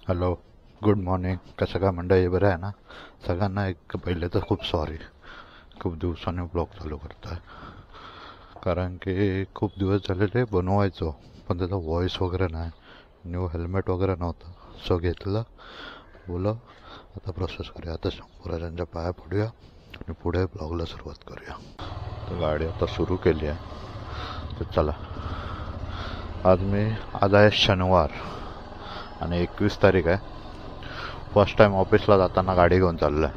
Hello, good morning. कसं काय मंडळी, बरं आहे ना सगळ्यांना? एक पहिले तर खूप सॉरी, खूप दिवसाने ब्लॉग चालू करतो आहे. कारण की खूप दिवस झालेले बनवायचो, पण त्याचा व्हॉइस वगैरे नाही, न्यू हेल्मेट वगैरे नव्हतं. सो घेतलं, बोला आता प्रोसेस करूया. आता शंभराजांच्या पाया पडूया आणि पुढे ब्लॉगला सुरुवात करूया. तर गाडी आता सुरू केली आहे. तर चला, आज आहे शनिवार आणि 21 तारीख आहे. फर्स्ट टाईम ऑफिसला जाताना गाडी घेऊन चाललो आहे.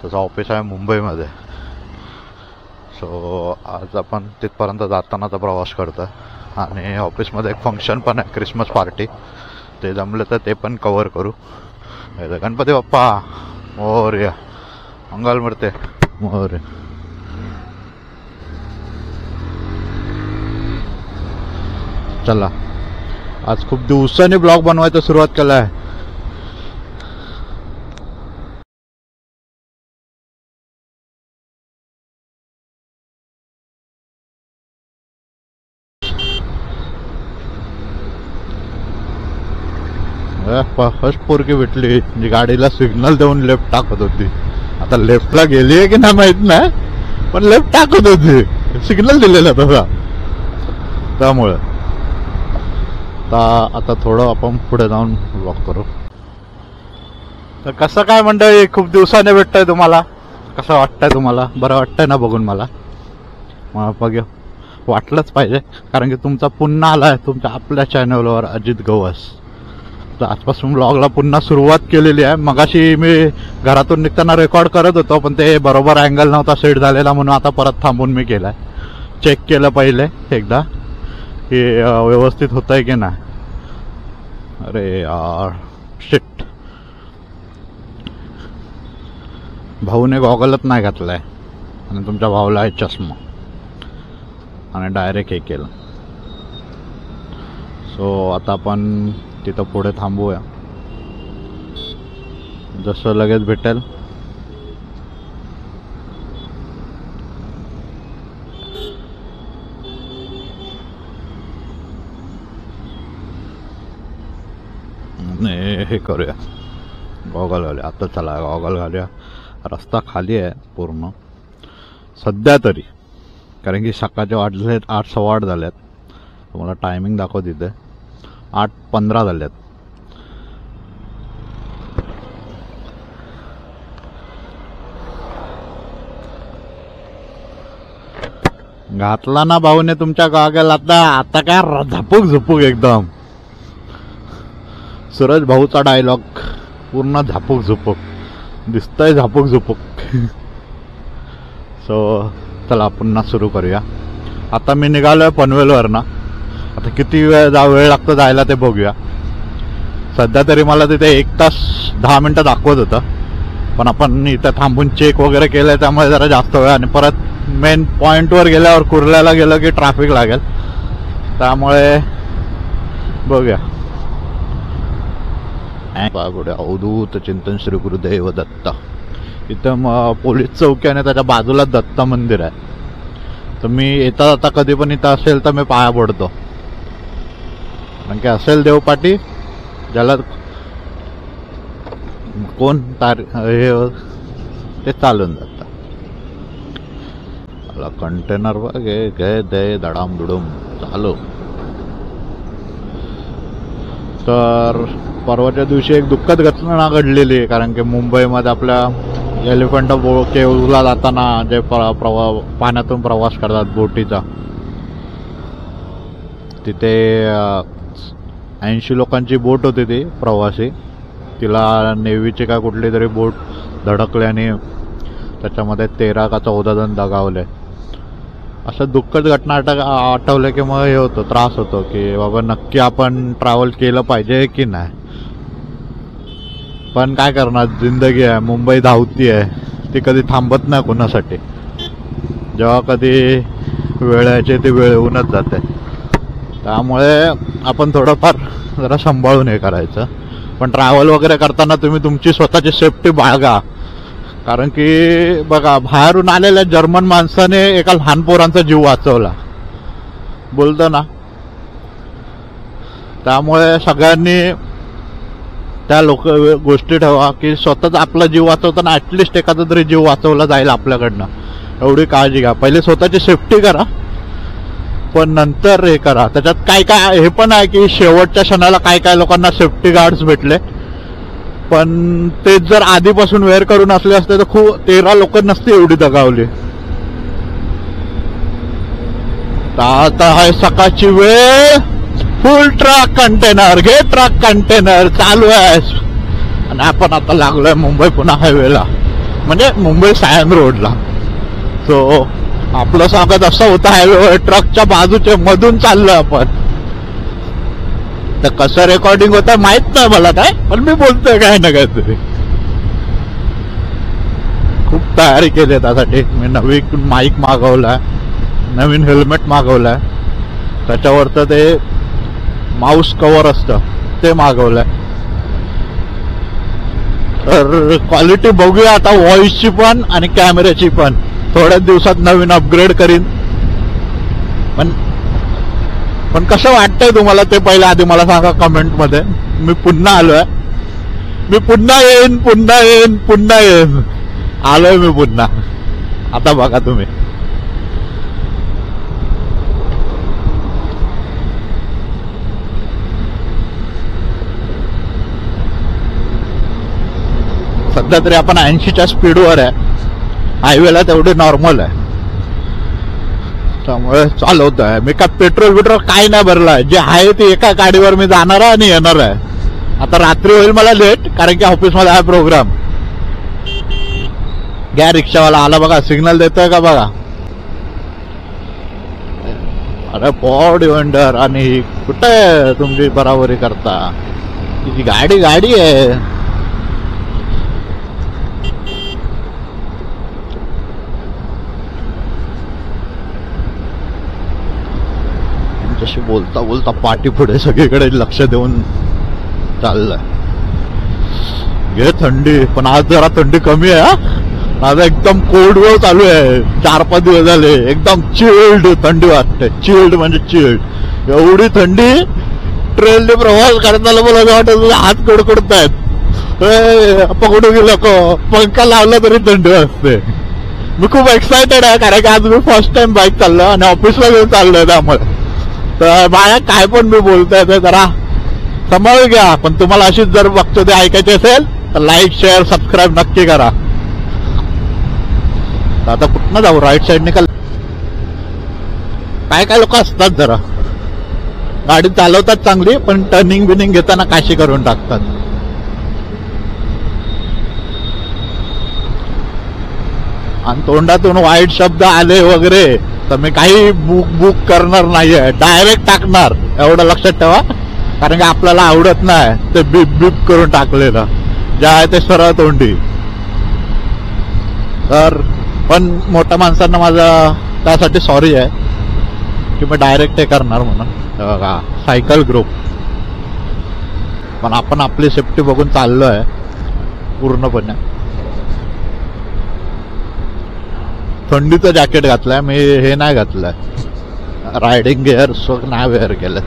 तसं ऑफिस आहे मुंबईमध्ये. सो आज आपण तिथपर्यंत जातानाचा प्रवास करतो आहे. आणि ऑफिसमध्ये एक फंक्शन पण आहे, क्रिसमस पार्टी. ते जमलं तर ते पण कवर करू. गणपती बाप्पा मोरया, मंगलमूर्ती मोरया. चला, आज खूप दिवसांनी ब्लॉग बनवायला सुरुवात केला आहे. फर्स्ट पोरकी भेटली जी गाडीला सिग्नल देऊन लेफ्ट टाकत होती. आता लेफ्टला गेली आहे की नाही माहित नाही, पण लेफ्ट टाकत होती, सिग्नल दिलेला तसा. त्यामुळे आता थोडं आपण पुढे जाऊन ब्लॉग करू. तर कसं काय मंडळी, खूप दिवसाने भेटतंय तुम्हाला. कसं वाटतंय तुम्हाला? बरं वाटतंय ना बघून मला? बघ, वाटलंच पाहिजे, कारण की तुमचा पुन्हा आलाय तुमच्या आपल्या चॅनलवर अजित गवस. तर आजपासून ब्लॉगला पुन्हा सुरुवात केलेली आहे. मगाशी मी घरातून निघताना रेकॉर्ड करत होतो, पण ते बरोबर अँगल नव्हता सेट झालेला, म्हणून आता परत थांबून मी केलाय. चेक केलं पहिले एकदा की व्यवस्थित होतंय की नाही. अरे यार, शिट, भाऊने गॉगलच नाही घातलाय आणि तुमच्या भाऊला आहे चष्मा, आणि डायरेक्ट हे केलं. सो आता आपण तिथं पुढे थांबूया. जसं लगेच भेटेल हे करूया. गॉगल घालूया आता. चला गॉगल घालूया. रस्ता खाली आहे पूर्ण सध्या तरी, कारण की सकाळचे वाजलेत 8:15 झाल्यात. तुम्हाला टायमिंग दाखव तिथे 8:15 झाल्यात. घातला ना भाऊने तुमच्या गॉगल. आता काय झापूक झुपूक एकदम. सूरज भाऊचा डायलॉग पूर्ण झापूक झुपूक दिसतंय, झापूक झुपूक. सो चला पुन्हा सुरू करूया. आता मी निघालोय पनवेलवर ना. आता किती वेळ लागतो जायला ते बघूया. सध्या तरी मला तिथे 1 तास 10 मिनिटं दाखवत होतं, पण आपण इथं थांबून चेक वगैरे केलंय, त्यामुळे जरा जास्त वेळ. आणि परत मेन पॉइंटवर गेल्यावर कुर्ल्याला गेलं की ट्रॅफिक लागेल, त्यामुळे बघूया. अवधूत चिंतन श्री गुरुदेव दत्त. इथं पोलीस चौकी आणि त्याच्या बाजूला दत्त मंदिर आहे. तर मी येता जाता कधी पण इथं असेल तर मी पाया पडतो, कारण की असेल देवपाटी ज्याला कोण हे ते चालून जातं. कंटेनर गे दे धडाम दुडूम चालू. तर परवाच्या दिवशी एक दुःखद घटना घडलेली आहे, कारण की मुंबईमध्ये आपल्या एलिफंट केव्हला जाताना जे पाण्यातून प्रवास करतात बोटीचा, तिथे 80 लोकांची बोट होती ती प्रवासी. तिला नेव्हीची काय कुठली तरी बोट धडकल्याने त्याच्यामध्ये 13 का 14 जण दगावले. असं दुःखद घटना आठवलं की मग हे होतं, त्रास होतो की बाबा नक्की आपण ट्रॅव्हल केलं पाहिजे की नाही. पण काय करणार, जिंदगी आहे, मुंबई धावती आहे, ती कधी थांबत नाही कोणासाठी. जेव्हा कधी वेळ यायची ती वेळ येऊनच जाते. त्यामुळे आपण थोडंफार जरा सांभाळून हे करायचं. पण ट्रॅव्हल वगैरे करताना तुम्ही तुमची स्वतःची सेफ्टी बाळगा. कारण की बघा, बाहेरून आलेल्या जर्मन माणसाने एका लहान पोरांचा जीव वाचवला, बोलतो ना. त्यामुळे सगळ्यांनी त्या गोष्टी ठेवा की स्वतःच आपला जीव वाचवताना ऍटलिस्ट एखादा तरी जीव वाचवला जाईल आपल्याकडनं, एवढी काळजी घ्या. पहिले स्वतःची सेफ्टी करा, पण नंतर हे करा. त्याच्यात काय काय हे पण आहे की शेवटच्या क्षणाला काय काय लोकांना सेफ्टी गार्ड्स भेटले, पण ते जर आधीपासून वेअर करून असले असते तर खूप 13 लोक नसती एवढी दगावली. आता आहे सकाळची वेळ, फुल ट्रक कंटेनर, घे ट्रक कंटेनर चालू आहे. आणि आपण आता लागलोय मुंबई पुणे हायवेला, म्हणजे मुंबई सायन रोडला. सो आपलं स्वागत असं होतं हायवेवर, ट्रकच्या बाजूच्या मधून चाललोय आपण. तर कसं रेकॉर्डिंग होतं माहित नाही मला काय, पण मी बोलतोय काय ना काय तरी. खूप तयारी केली त्यासाठी. मी नवीन माईक मागवलाय, नवीन हेल्मेट मागवलाय, त्याच्यावरचं ते माउस कव्हर असतं ते मागवलंय. तर क्वालिटी बघूया आता, व्हॉइसची पण आणि कॅमेऱ्याची पण. थोड्याच दिवसात नवीन अपग्रेड करीन. पण कसं वाटतंय तुम्हाला ते पहिलं आधी मला सांगा कमेंट मध्ये. मी पुन्हा आलोय, मी पुन्हा येईन, पुन्हा येईन, पुन्हा येईन. आलोय मी पुन्हा. आता बघा तुम्ही. सध्या तरी आपण 80च्या स्पीडवर आहे, हायवेला तेवढे नॉर्मल आहे, त्यामुळे चालवत आहे. मी काय पेट्रोल काय नाही भरलाय. जे आहे ते एका गाडीवर मी जाणार आहे आणि येणार आहे. आता रात्री होईल मला लेट, कारण की ऑफिसमध्ये आहे प्रोग्राम. घ्या रिक्षावाला आला बघा, सिग्नल देतोय का बघा. अरे बॉडी वंडर. आणि कुठे तुमची बराबरी करता, तिची गाडी आहे. जशी बोलता बोलता पाठी पुढे सगळीकडे लक्ष देऊन चाललंय. घे थंडी, पण आज जरा थंडी कमी आहे. आज एकदम कोल्ड वेव चालू आहे. 4-5 दिवस झाले एकदम चिल्ड थंडी वाटते. चिल्ड म्हणजे चिल्ड. एवढी थंडी ट्रेनने प्रवास करताना मला वाटत हात कडकडतायत. पकडू गेलो पंखा लावला तरी थंडी वाजते. मी खूप एक्सायटेड आहे, कारण की आज मी फर्स्ट टाइम बाईक चाललो आणि ऑफिसला घेऊन चाललोय. त्यामुळे तर बाळा काय पण मी बोलतोय ते जरा सांभाळून घ्या. पण तुम्हाला अशीच जर बघतो ते ऐकायचे असेल तर लाईक शेअर सबस्क्राईब नक्की करा. आता कुठनं जाऊ, राईट साईडने का. काय लोक असतात जरा गाडी चालवतात चांगली, पण टर्निंग बिनिंग घेताना काशी करून टाकतात. आणि तोंडातून वाईट शब्द आले वगैरे तर मी काही बुक करणार नाहीये, डायरेक्ट टाकणार. एवढं लक्षात ठेवा, कारण की आपल्याला आवडत नाही ते बीप करून टाकलेलं जे आहे ते सरळ तोंडी. तर पण मोठ्या माणसांना माझा त्यासाठी सॉरी आहे की मी डायरेक्ट हे करणार म्हणून. बघा सायकल ग्रुप. पण आपण आपली सेफ्टी बघून चाललोय पूर्णपणे. थंडीचं जॅकेट घातलंय मी, हे नाही घातलंय रायडिंग गिअर नाही वेअर केलं,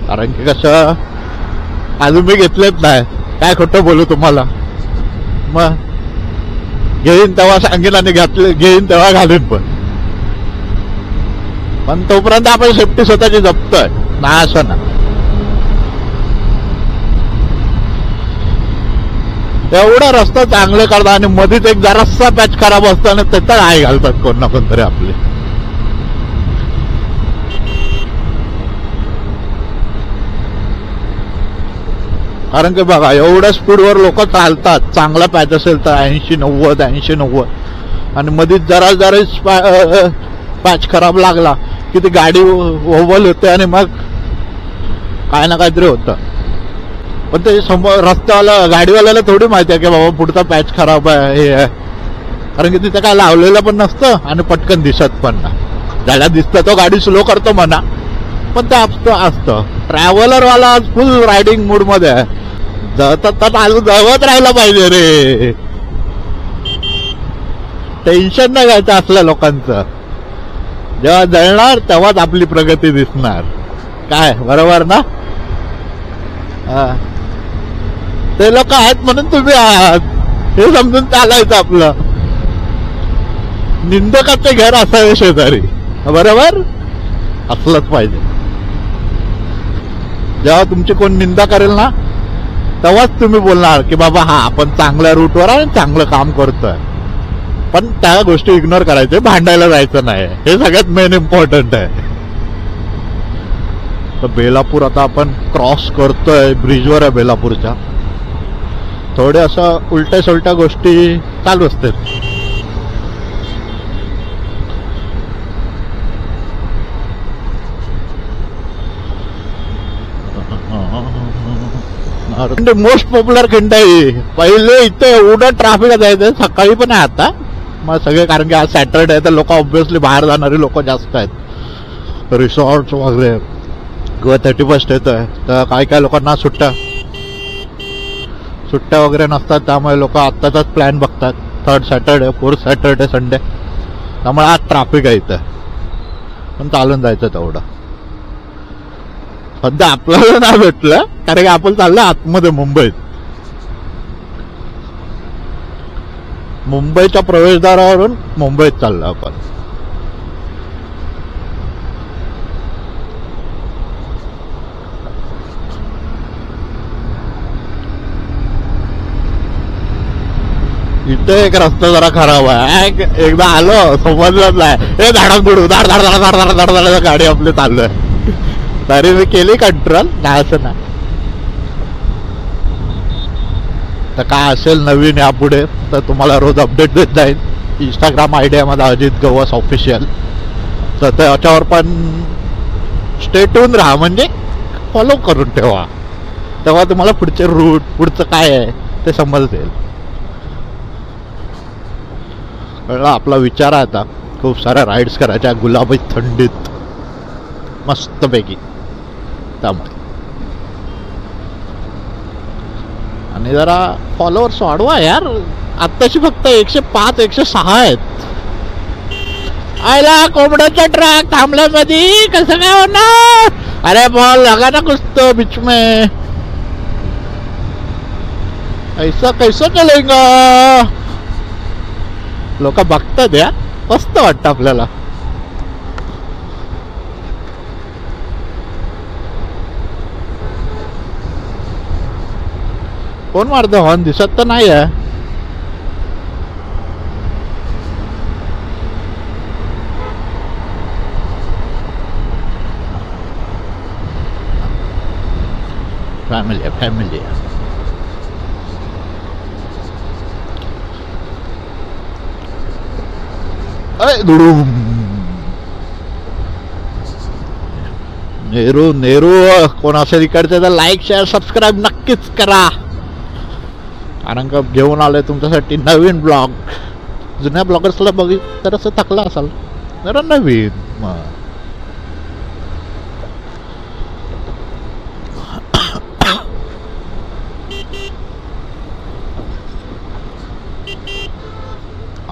कारण की कसं अजून मी घेतलेच नाही. काय खोटं बोलू तुम्हाला. मग घेईन तेव्हा सांगेन आणि घेईन तेव्हा घालीन. पण तोपर्यंत आपण सेफ्टी स्वतःची जपतोय ना, असं ना. एवढा रस्ता चांगले करतात आणि मध्येच एक जरासा पॅच खराब असतो आणि त्याचा आई घालतात कोण ना कोणतरी आपले. कारण की बघा एवढ्या स्पीडवर लोक चालतात. चांगला पॅच असेल तर 80-90 आणि मध्येच जरा पॅच खराब लागला की ती गाडी ओव्हल होते आणि मग काय ना काहीतरी होतं. पण ते समोर रस्त्यावाला गाडीवाल्याला थोडी माहिती आहे की बाबा पुढचा पॅच खराब आहे हे आहे, कारण की तिथे काय लावलेलं पण नसतं आणि पटकन दिसत पण नाही. ज्याला दिसतं तो गाडी स्लो करतो म्हणा, पण ते असतं. ट्रॅव्हलर वाला फुल रायडिंग मूड मध्ये आहे. जवत राहिला पाहिजे रे. टेन्शन नाही घ्यायचं असल्या लोकांचं. जेव्हा जळणार तेव्हाच आपली प्रगती दिसणार. काय बरोबर ना. ते लोक आहेत म्हणून तुम्ही आहात हे समजून चालायचं आपलं. निंदकाचे घर असावे शेजारी, बरोबर असलंच पाहिजे. जेव्हा तुमची कोण निंदा करेल ना तेव्हाच तुम्ही बोलणार की बाबा हा आपण चांगल्या रूटवर आहे, चांगलं काम करतोय. पण त्या गोष्टी इग्नोर करायचे, भांडायला जायचं नाही, हे सगळ्यात मेन इम्पॉर्टंट आहे. तर बेलापूर आता आपण क्रॉस करतोय, ब्रिजवर आहे बेलापूरच्या. थोडे असं उलट्या सुलट्या गोष्टी चालू असतात. मोस्ट पॉप्युलर खिंड आहे. पहिले इथे एवढं ट्रॅफिक जायचं, सकाळी पण आहे आता मग सगळे, कारण की आज सॅटरडे आहे तर लोक ऑब्व्हियसली बाहेर जाणारी लोक जास्त आहेत. रिसॉर्ट वगैरे किंवा 31st येतोय तर काही काही लोकांना सुट्ट्या वगैरे नसतात, त्यामुळे लोक आत्ताचाच प्लॅन बघतात. 3rd Saturday, 4th Saturday, Sunday, त्यामुळे आज ट्रॅफिक आहे इथं. पण चालून जायचं तेवढं. सध्या आपल्याला नाही भेटलं कारण की आपण चाललो आतमध्ये मुंबईत. मुंबईच्या प्रवेशद्वारावरून मुंबईत चाललो आपण. इथे एक रस्ता जरा खराब आहे. एकदा आलो समजलंच नाही, हे धाडक बुडू धाड धाड धाड धाड धाड धाड धाड गाडी आपली चाललोय. तरी मी केली कंट्रोल, नाही असं नाही. तर काय असेल नवीन यापुढे तर तुम्हाला रोज अपडेट देत जाईल. इंस्टाग्राम आयडी आहे माझा अजित गवस ऑफिशियल, तर त्याच्यावर पण स्टे ट्यून राहा, म्हणजे फॉलो करून ठेवा. तेव्हा तुम्हाला पुढचे रूट, पुढचं काय आहे ते समजेल. आपला विचार आहे आता खूप साऱ्या राईड्स करायच्या गुलाबी थंडीत मस्तपैकी. त्यामुळे आणि जरा फॉलोअर्स वाढवा यार. आत्ताशी फक्त 105, 106 आहेत. आयला कोंबड्याचा ट्रॅक थांबल्यामध्ये कसं काय होणार? अरे बॉल लगा ना कुछ तो बीच में, ऐसा कैसा चलेगा? लोक बघतात या, मस्त वाटतं आपल्याला. कोण मारतं हॉर्न? दिसत तर नाही आहे. फॅमिली आहे, फॅमिली आहे. नेहरू नेहरू कोण असेल इकडचे तर लाईक, शेअर, सबस्क्राईब नक्कीच करा. कारण का घेऊन आलोय तुमच्यासाठी नवीन ब्लॉग. जुन्या ब्लॉगर्सला बघित तर असं थकला असाल, जरा नवीन.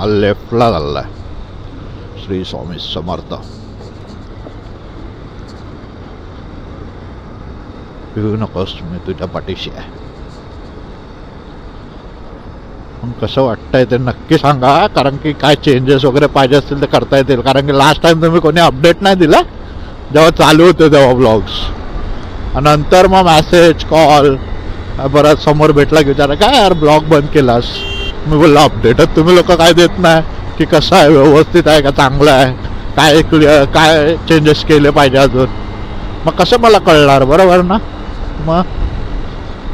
लेफ्टला चाललाय. श्री स्वामी समर्थ. भिवू नकोस, मी तुझ्या पाठीशी आहे. पण कसं वाटतंय ते नक्की सांगा, कारण की काय चेंजेस वगैरे पाहिजे असतील तर करता येतील. कारण की लास्ट टाइम तुम्ही कोणी अपडेट नाही दिला जेव्हा चालू होते तेव्हा ब्लॉग्स, नंतर मग मेसेज, कॉल, परत समोर भेटला की विचारा काय यार ब्लॉग बंद केलास. मी बोललो अपडेटच तुम्ही लोक काय देत नाही की कसं आहे, व्यवस्थित आहे का, चांगलं आहे, काय चेंजेस केले पाहिजे अजून. मग कसं मला कळणार, बरोबर ना? मग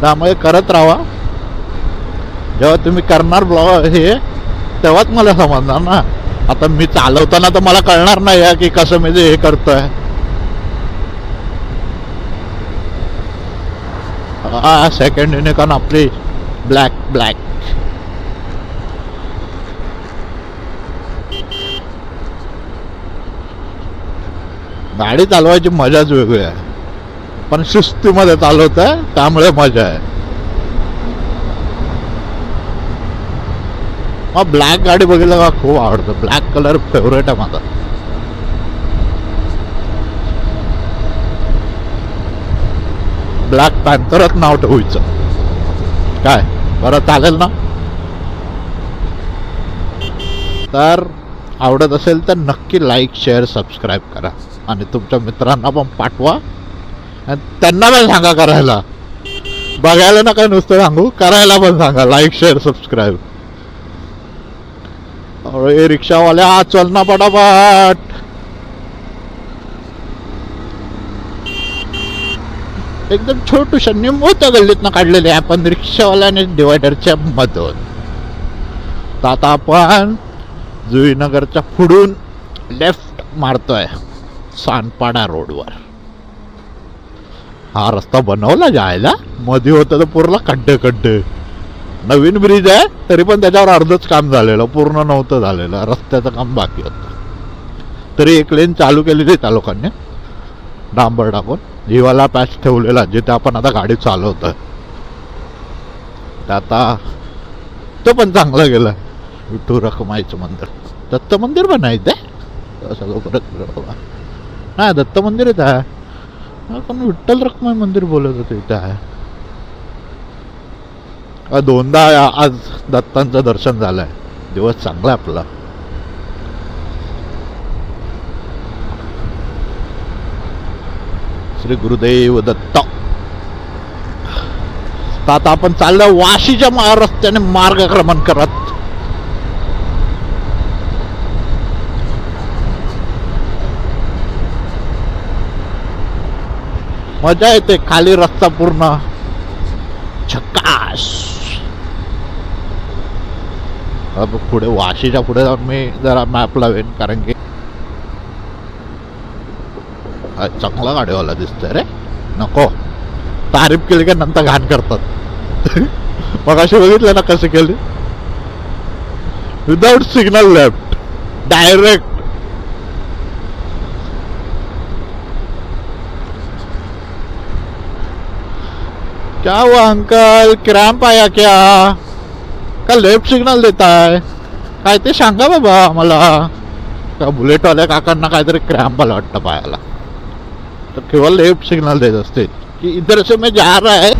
त्यामुळे करत राहा. जेव्हा तुम्ही करणार ब्लॉग हे तेव्हाच मला समजणार ना. आता मी चालवताना तर मला कळणार नाही की कसं मी हे करतोय. सेकंड युनिकॉर्न आपली ब्लॅक ब्लॅक. गाडी चालवायची मजाच वेगळी आहे, पण शिस्तीमध्ये चालवत आहे त्यामुळे मजा आहे. मग ब्लॅक गाडी बघितलं का खूप आवडतं. ब्लॅक कलर फेवरेट आहे माझा. ब्लॅक पॅन्थरच नाव ठेवायचं. काय बरं चालेल ना? तर आवडत असेल तर नक्की लाईक शेअर सबस्क्राईब करा आणि तुमच्या मित्रांना पण पाठवा आणि त्यांना पण सांगा करायला. बघायला ना काय नुसतं सांगू, करायला पण सांगा लाईक शेअर सबस्क्राईब. अरे रिक्षावाल्या चल ना पटापट. एकदम छोटूशा निंबूच्या गल्लीतनं काढलेले आपण रिक्षावाल्याने डिवायडरच्या मधून. तर आता आपण जुईनगरच्या पुढून लेफ्ट मारतोय सानपाडा रोडवर. हा रस्ता बनवला जायला, मध्ये होतं तर पूर्ण खड्डे खड्डे. नवीन ब्रिज आहे तरी पण त्याच्यावर अर्धच काम झालेलं, पूर्ण नव्हतं झालेलं, रस्त्याचं काम बाकी होतं. तरी एक लेन चालू केलेली त्या लोकांनी डांबर टाकून. हिवाला पॅच ठेवलेला जिथे आपण आता गाडी चालवतोय. आता तो पण चांगला गेला. विठू रखमाईचं मंदिर, दत्त मंदिर पण आहे ते सगळं परत. नाही दत्त मंदिर इथं आहे, पण विठ्ठल रखमाई मंदिर बोलत होते इथं आहे. दोनदा आज दत्तांचं दर्शन झालंय. दिवस चांगला आपला. श्री गुरुदेव दत्त. आता आपण चाललो वाशीच्या रस्त्याने मार्गक्रमण करत. मजा येते, खाली रस्ता पूर्ण झकास. पुढे वाशीच्या पुढे जाऊन मी जरा मॅप लावेन, कारण की चांगला गाडीवाला दिसतोय रे. नको तारीफ केली का नंतर घाण करतात. मग अशी बघितलं ना कसे केली, विदाउट सिग्नल लेफ्ट डायरेक्ट. क्या हुआ अंकल, क्रॅम्प आया क्या? का लेफ्ट सिग्नल देता है काय ते सांगा बाबा मला. का बुलेटवाल्या काकांना काहीतरी क्रॅम्प आला वाटतं पायाला, तर केवळ लेफ्ट सिग्नल देत असते कि इधर से मैं जा रहा है.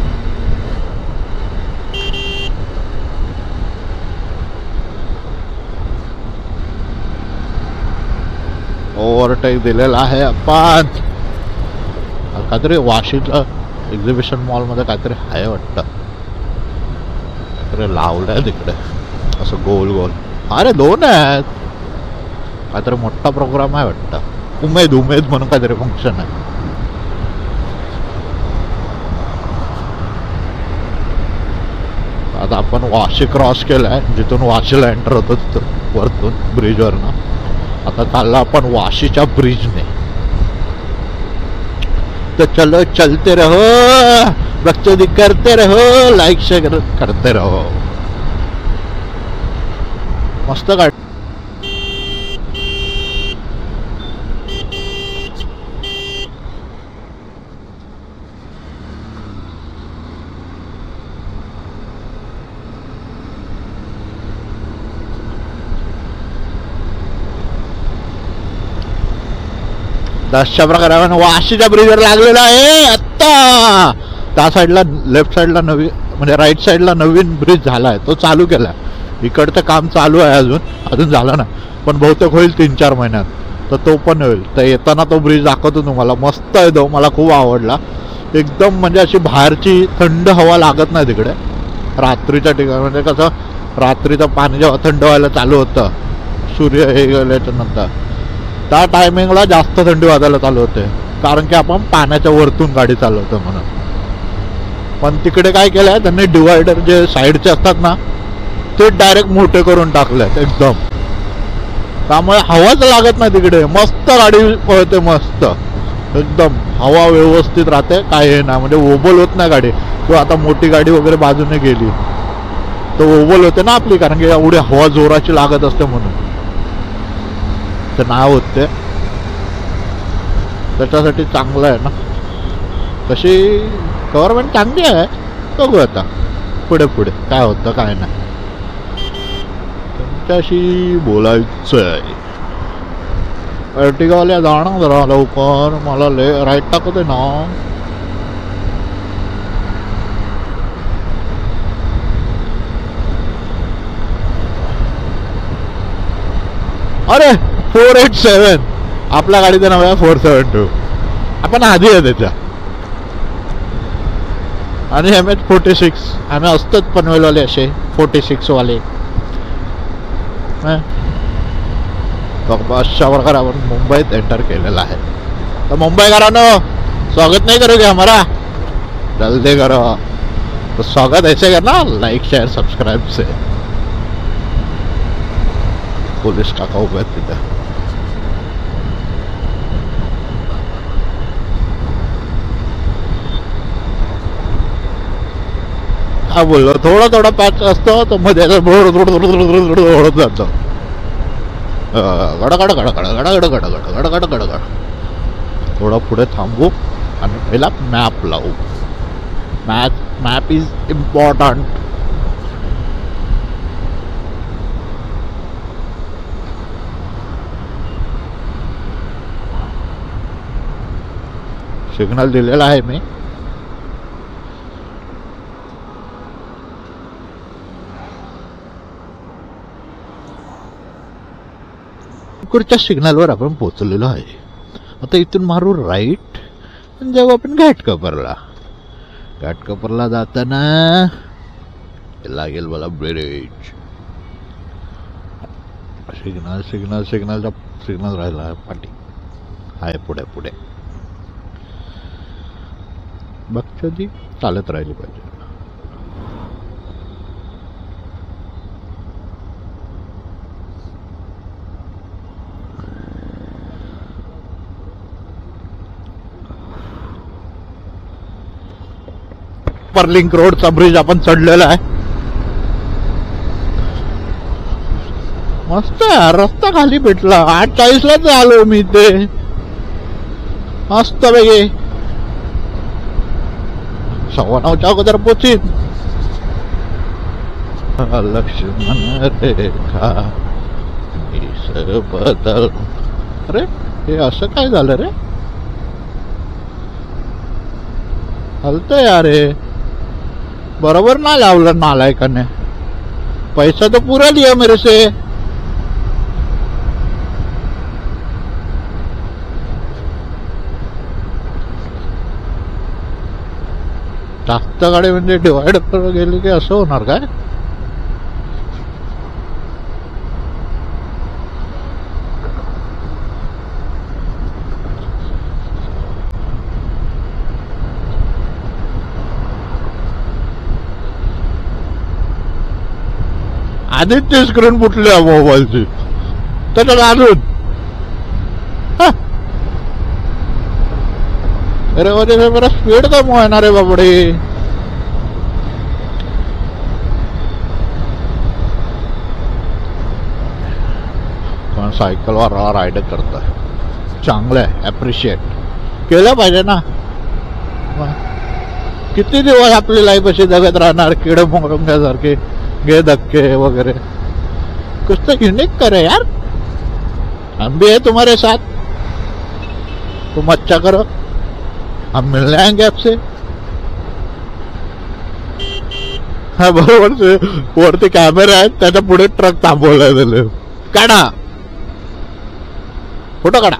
ओव्हरटेक दिलेला आहे आपण. काहीतरी वाशीतलं एक्झिबिशन मॉल मध्ये काहीतरी आहे वाटतं, काहीतरी लावलंय तिकडे असं गोल गोल. अरे दोन आहेत, काहीतरी मोठा प्रोग्राम आहे वाटतं. उमेद उमेद म्हणून काहीतरी फंक्शन आहे. आता आपण वाशी क्रॉस केलाय, जिथून वाशीला एंटर होतो तिथून वरतून ब्रिजवरनं. आता चालला आपण वाशीच्या ब्रिजने. तो चलो चलते रहो, बकचोदी करते रहो, लाइक शेअर करते रहो. मस्त गाडी. दशच्या प्रकारे आपण वाशीच्या ब्रिजवर लागलेला आहे आत्ता. त्या साईडला लेफ्ट साईडला नवीन म्हणजे राईट साईडला नवीन ब्रिज झाला आहे, तो चालू केला. इकडचं काम चालू आहे, अजून झालं ना, पण बहुतेक होईल 3-4 महिन्यात. तर तो पण होईल. तर येताना तो ब्रिज दाखवतो तुम्हाला. मस्त आहे तो, मला खूप आवडला एकदम. म्हणजे अशी बाहेरची थंड हवा लागत नाही तिकडे रात्रीच्या ठिकाणी. म्हणजे कसं रात्रीचं पाणी जेव्हा थंड व्हायला चालू होतं सूर्य हे गेल्याच्या नंतर, त्या टायमिंगला जास्त थंडी वाजायला चालू होते, कारण की आपण पाण्याच्या वरतून गाडी चालवतो म्हणून. पण तिकडे काय केलं आहे त्यांनी, डिवायडर जे साईडचे असतात ना ते डायरेक्ट मोठे करून टाकलेत एकदम. त्यामुळे हवाच लागत नाही तिकडे. मस्त गाडी पळते, मस्त एकदम हवा व्यवस्थित राहते, काय हे ना. म्हणजे ओबल होत नाही गाडी. किंवा आता मोठी गाडी वगैरे बाजूने गेली तर ओबल होते ना आपली, कारण की एवढी हवा जोराची लागत असते म्हणून. ते नाव होते त्याच्यासाठी चांगलं आहे ना. तशी गव्हर्नमेंट चांगली आहे. बघू आता पुढे पुढे काय होतं काय नाही. त्यांच्याशी बोलायचं आहे. अर्टिगावाल्या जाणं जरा लवकर, मला राईट टाकते ना. अरे 487 आपल्या गाडीचं नाव आहे 472. आपण आधी आहे त्याच्या. आणि MH46 आम्ही असतोच पनवेलवाले असे 46 वाले. अशा प्रकारे आपण मुंबईत एंटर केलेला आहे. तर मुंबईकरांनो स्वागत नहीं करोगे हमारा? जल्दी करो. तो स्वागत ऐसे करना, लाइक शेयर सब्सक्राइब से. पुलिस काका उभे आहेत तिथे. हा बोललो थोडा थोडा पॅच असतो तो मध्ये ओढत जातो. गडगड गडगड गडगड गडगड गडगड गडगड. थोडा पुढे थांबू आणि पहिला मॅप लावू. Map is important. सिग्नल दिलेला आहे मी. कुठच्या सिग्नलवर आपण पोहोचलेलो आहे. आता इथून मारू राईट आणि जाऊ आपण घाटकोपरला. घाटकोपरला जाताना लागेल मला ब्रिज. सिग्नल सिग्नल सिग्नलचा सिग्नल राहिला पाठी आहे पुढे पुढे. बघतो ती चालत राहिली पाहिजे. लिंक रोडचा ब्रिज आपण चढलेला आहे. मस्त आहे. रस्ता खाली भेटला. 8:40 आलो मी ते. मस्त पैकी 9:15 अगोदर पोचीन. लक्ष्मण रेखा बदल. अरे हे असं काय झालं रे? हलतंय यार हे. बरोबर ना लावलं नालायकाने. पैसा तो पूरा लिया मेरे से. जास्त गाडी म्हणजे डिवाइड गेली की असं होणार काय? आधीच ते स्क्रीन फुटली मोबाईलची त्याच्यात अजून. अरे वजह मेरा स्पीड कम हुआ ना रे बाबडे. पण सायकलवर राईड करतोय. चांगलं आहे. ॲप्रिशिएट केलं पाहिजे ना. किती दिवस आपली लाईफ अशी जगत राहणार किडे मुंग्यासारखे गे धक्के वगैरे. कुछ तो यूनिक करे यार. हम भी है तुम्हारे साथ. तुम अच्छा करो, हम मिलने आएंगे आपसे. हा बरोबर से वरती कॅमेरा आहेत त्याच्या पुढे ट्रक थांबवलाय त्याला. काढा फोटो काढा.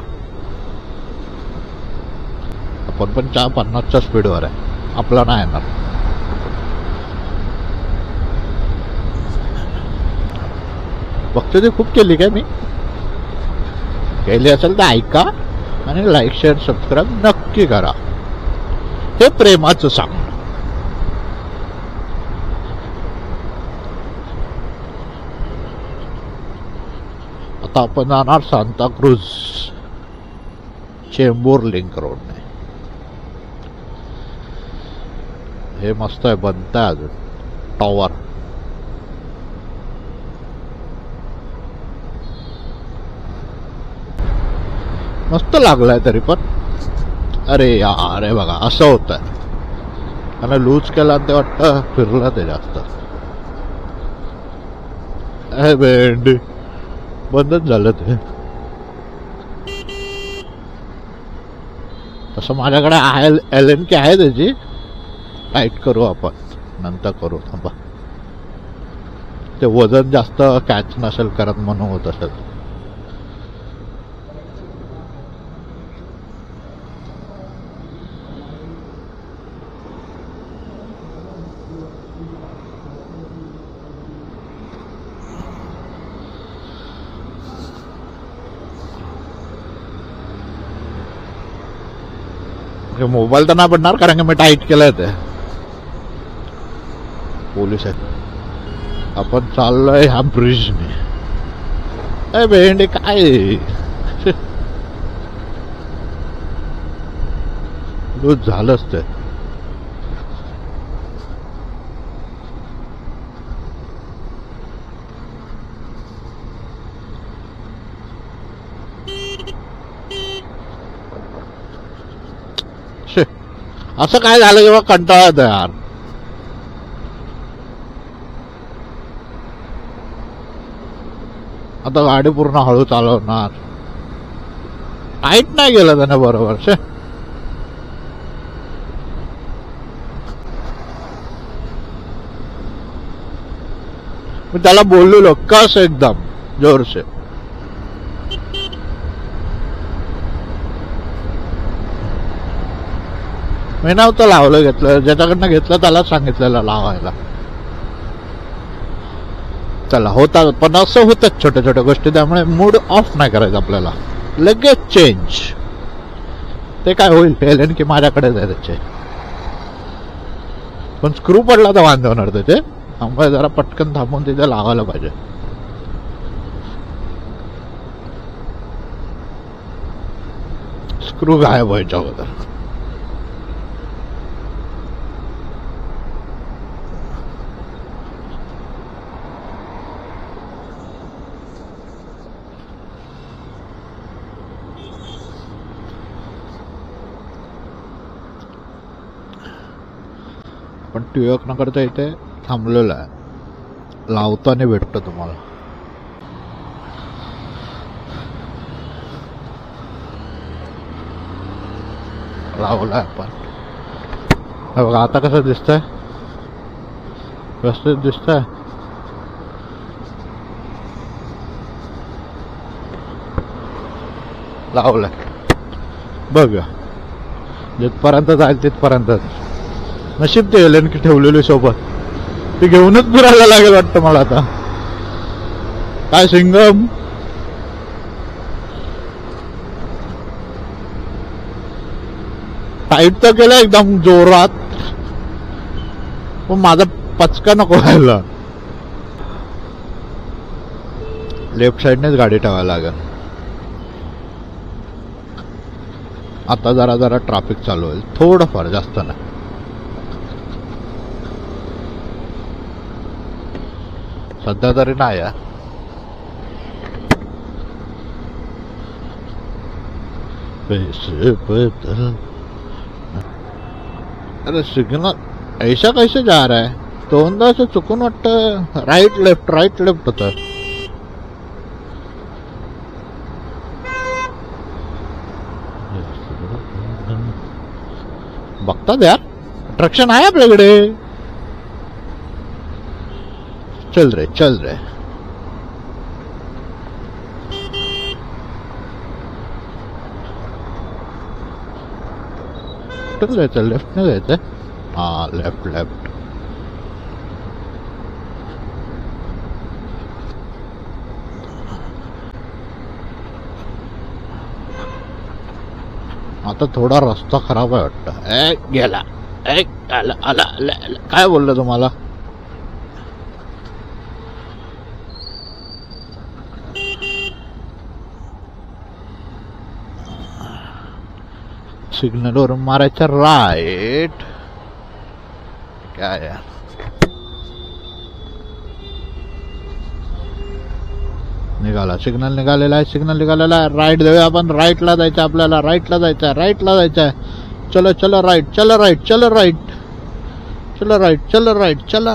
आपण पण 50च्या स्पीडवर आहे. आपला नाही येणार. बघतो खूप केली काय मी. केली असेल तर ऐका आणि लाईक शेअर सबस्क्राईब नक्की करा. हे प्रेमाचं सांग. आता आपण जाणार सांताक्रूज चेंबूर लिंक रोडने. हे मस्त आहे. बनतंय अजून टॉवर. मस्त लागलाय तरी पण. अरे यार हे बघा असं होत आहे. आणि लूज केला ते वाटतं फिरलं ते जास्त. भेंडी बंदच झालं ते. तसं माझ्याकडे आहे LNK आहे त्याची. टाईट करू आपण नंतर करू. थांबा ते वजन जास्त कॅच नसेल करत म्हणून होत असेल. मोबाईल तर नाही पडणार कारण की मी टाईट केलंय ते. पोलीस आहेत. आपण चाललोय ह्या ब्रिजने. अरे भेंडे काय लूज झालंच ते. असं काय झालं जेव्हा कंटाळा येतो यार. आता गाडी पूर्ण हळू चालवणार. टाईट नाही गेलं त्याने बरोबर. मी त्याला बोललेलो कस एकदम जोरसे. मी नव्हतं लावलं, घेतलं ज्याच्याकडनं घेतलं त्यालाच सांगितलेलं लावायला. त्याला होता पण असं होतं छोट्या छोट्या गोष्टी, त्यामुळे मूड ऑफ नाही करायचं आपल्याला. लगेच चेंज. ते काय होईल फेल की माझ्याकडेच आहे त्याचे. पण स्क्रू पडला तर वांदे होणार त्याचे. त्यामुळे जरा पटकन थांबून तिथे लावायला पाहिजे. स्क्रू गायब व्हायच्या अगोदर. पण टिळक नगरच्या इथे थांबलेलं आहे. लावताना भेटतं तुम्हाला. लावलाय आपण. बघा आता कसं दिसतंय. व्यवस्थित दिसतंय. लावलंय बघ. जिथपर्यंत जाईल तिथपर्यंत. नशीब ते एलन की ठेवलेली सोबत. ती घेऊनच फिरायला लागेल वाटतं मला आता. काय सिंगम. टाईट तर केलं एकदम जोरात. पण माझा पचका नको व्हायला. लेफ्ट साइडनेच गाडी ठेवायला लागेल. आता जरा जरा ट्रॅफिक चालू होईल. थोडंफार, जास्त नाही. सध्या तरी नाही. अरे सिग्नल ऐसा कैसे जा रहा है. दोनदा असं चुकून वाटतं राईट लेफ्ट होतं. बघतात यार. अट्रॅक्शन आहे आपल्याकडे. चल रे. कुठं जायचं. लेफ्ट नाही जायचं. हा लेफ्ट. आता थोडा रस्ता खराब आहे वाटतं. गेला. आला. काय बोललं तुम्हाला. सिग्नलवर मारायचा राईट. काय निघाला. सिग्नल निघालेला आहे. राईट देऊया आपण. राईटला जायचं आपल्याला. राईटला जायचं. चलो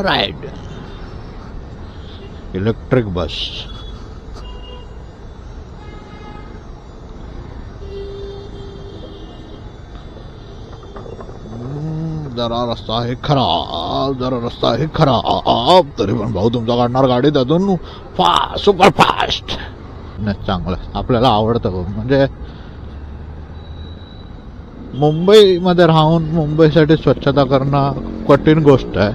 राईट. Electric bus. जरा रस्ता आहे खराब. तरी पण भाऊ तुमचा काढणार गाडी त्यातून सुपर फास्ट. चांगलं आपल्याला आवडतं. म्हणजे मुंबईमध्ये राहून मुंबईसाठी स्वच्छता करणं कठीण गोष्ट आहे.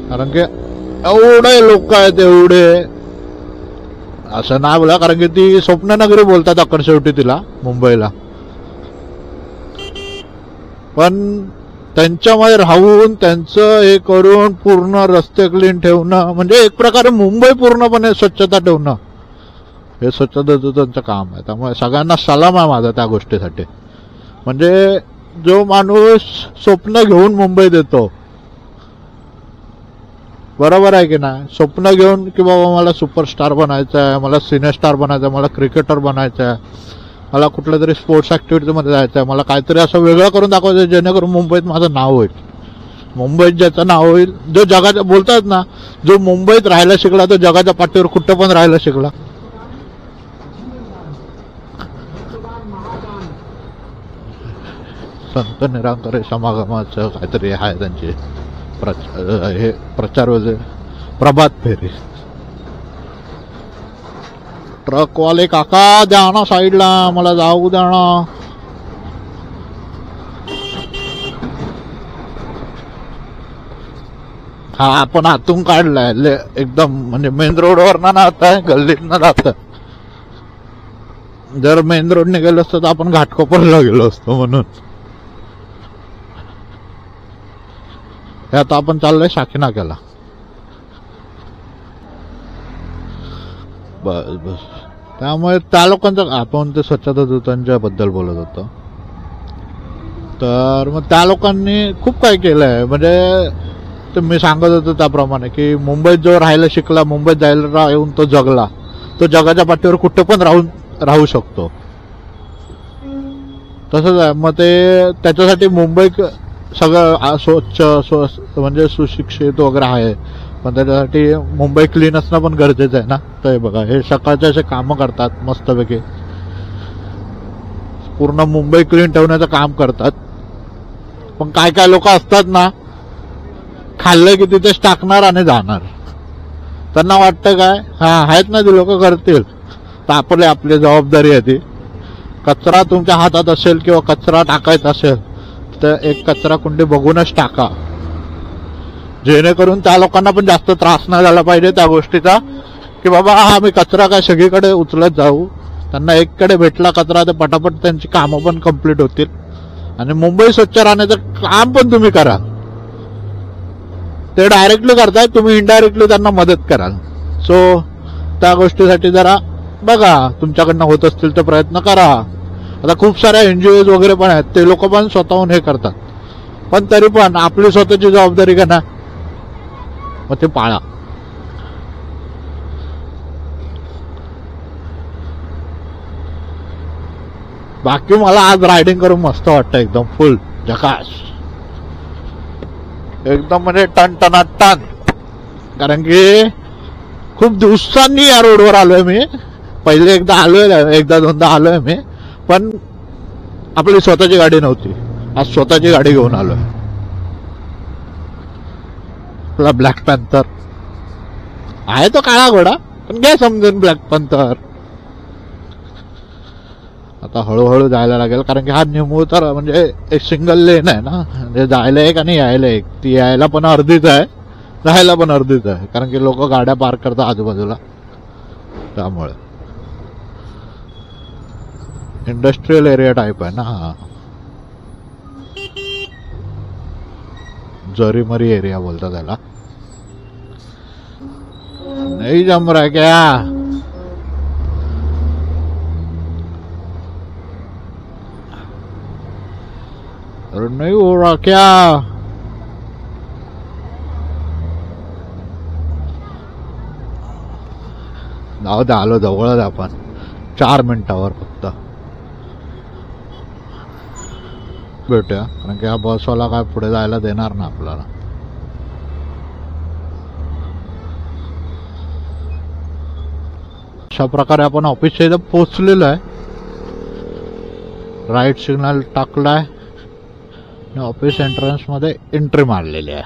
कारण की एवढे लोक आहेत. असं नाही बोला कारण की ती स्वप्ननगरी बोलतात अక్కడ शेवटी तिला मुंबईला. पण त्यांच्यामध्ये राहून त्यांचं हे करून पूर्ण रस्ते क्लीन ठेवणं म्हणजे एक प्रकारे मुंबई पूर्णपणे स्वच्छता ठेवणं हे स्वच्छतादूतांचं काम आहे. त्यामुळे सगळ्यांना सलाम आहे माझा त्या गोष्टीसाठी. म्हणजे जो माणूस स्वप्न घेऊन मुंबईत येतो, बरोबर आहे की नाही, स्वप्न घेऊन की बाबा मला सुपरस्टार बनायचं आहे, मला सिनेस्टार बनायचं आहे, मला क्रिकेटर बनायचं आहे, मला कुठल्या तरी स्पोर्ट्स ऍक्टिव्हिटीमध्ये जायचं आहे, मला काहीतरी असं वेगळं करून दाखवायचं जेणेकरून मुंबईत माझं नाव होईल. मुंबईत ज्याचं नाव होईल, जो जगाच्या बोलतात ना, जो मुंबईत राहायला शिकला तो जगाच्या पाठीवर कुठं पण राहायला शिकला. संत निरांकारी समागमाचं काहीतरी आहे त्यांची हे प्रचार वगैरे, प्रभात फेरी. ट्रकवाले काका द्या ना साईडला, मला जाऊ द्या ना. हा आपण आतून काढलाय एकदम, म्हणजे मेन रोडवर ना जाताय, गल्लीत ना जात. जर मेन रोडने गेलो असतो तर आपण घाटकोपरला गेलो असतो. म्हणून हे आता आपण चाललोय शाकीनाक्याला. बस बस. त्यामुळे त्या लोकांचं, आपण ते स्वच्छतादूतांच्या बद्दल बोलत होतो, तर मग त्या लोकांनी खूप काय केलंय. म्हणजे ते मी सांगत होतो त्याप्रमाणे की मुंबईत जो राहायला शिकला, मुंबईत जायला राहून तो जगला, तो जगाच्या पाठीवर कुठे पण राहू शकतो. तसंच आहे. मग ते त्याच्यासाठी मुंबई सगळं स्वच्छ म्हणजे सुशिक्षित वगैरे आहे, पण त्याच्यासाठी मुंबई क्लीन असणं पण गरजेचं आहे ना. तर बघा, हे सकाळचे असे कामं करतात मस्तपैकी, पूर्ण मुंबई क्लीन ठेवण्याचं काम करतात. पण काय काय लोक असतात ना, खाल्लं की तिथेच टाकणार आणि जाणार. त्यांना वाटतं काय, हा आहेत ना, ते लोक करतील. तर आपली जबाबदारी आहे ती. कचरा तुमच्या हातात असेल किंवा कचरा टाकायचा असेल तर एक कचरा कुंडी बघूनच टाका, जेणेकरून त्या लोकांना पण जास्त त्रास नाही झाला पाहिजे त्या गोष्टीचा की बाबा हा मी कचरा काय सगळीकडे उचलत जाऊ. त्यांना एककडे भेटला कचरा तर पटापट त्यांची कामं पण कंप्लीट होतील आणि मुंबई स्वच्छ राहण्याचं काम पण तुम्ही करा. ते डायरेक्टली करताय, तुम्ही इनडायरेक्टली त्यांना मदत कराल. सो त्या गोष्टीसाठी जरा बघा, तुमच्याकडनं होत असतील तर प्रयत्न करा. आता खूप साऱ्या NGOs वगैरे पण आहेत, ते लोक पण स्वतःहून हे करतात, पण तरी पण आपली स्वतःची जबाबदारी का ना, मग ते पाळा. बाकी मला आज रायडिंग करून मस्त वाटतं, एकदम फुल झकास, एकदम म्हणजे टन. कारण की खूप दिवसांनी या रोडवर आलोय मी. पहिले एकदा आलोय, एकदा दोनदा आलोय मी, पण आपली स्वतःची गाडी नव्हती. आज स्वतःची गाडी घेऊन आलोय. आपला ब्लॅक पॅन्थर आहे, तो काळा घोडा, पण काय समजून ब्लॅक पॅन्थर. आता हळूहळू जायला लागेल, कारण की हा निमुळतर म्हणजे एक सिंगल लेन आहे ना, म्हणजे जायला एक आणि यायला एक. ती यायला पण अर्धीच आहे, जायला पण अर्धीच आहे, कारण की लोक गाड्या पार्क करतात आजूबाजूला. त्यामुळे इंडस्ट्रियल एरिया टाइप आहे ना हा, जरीमरी एरिया बोलतात त्याला. नाही जम रहा क्या? अरे नहीं हो रहा क्या? जाऊ दे, आलो जवळच आपण, 4 मिनिटावर फक्त भेटूया, कारण की हा बसवाला काय पुढे जायला देणार ना आपल्याला. अशा प्रकारे आपण ऑफिसच्या इथं पोहोचलेलो आहे. राईट सिग्नल टाकलाय, ऑफिस एंट्रन्स मध्ये एंट्री मारलेली आहे.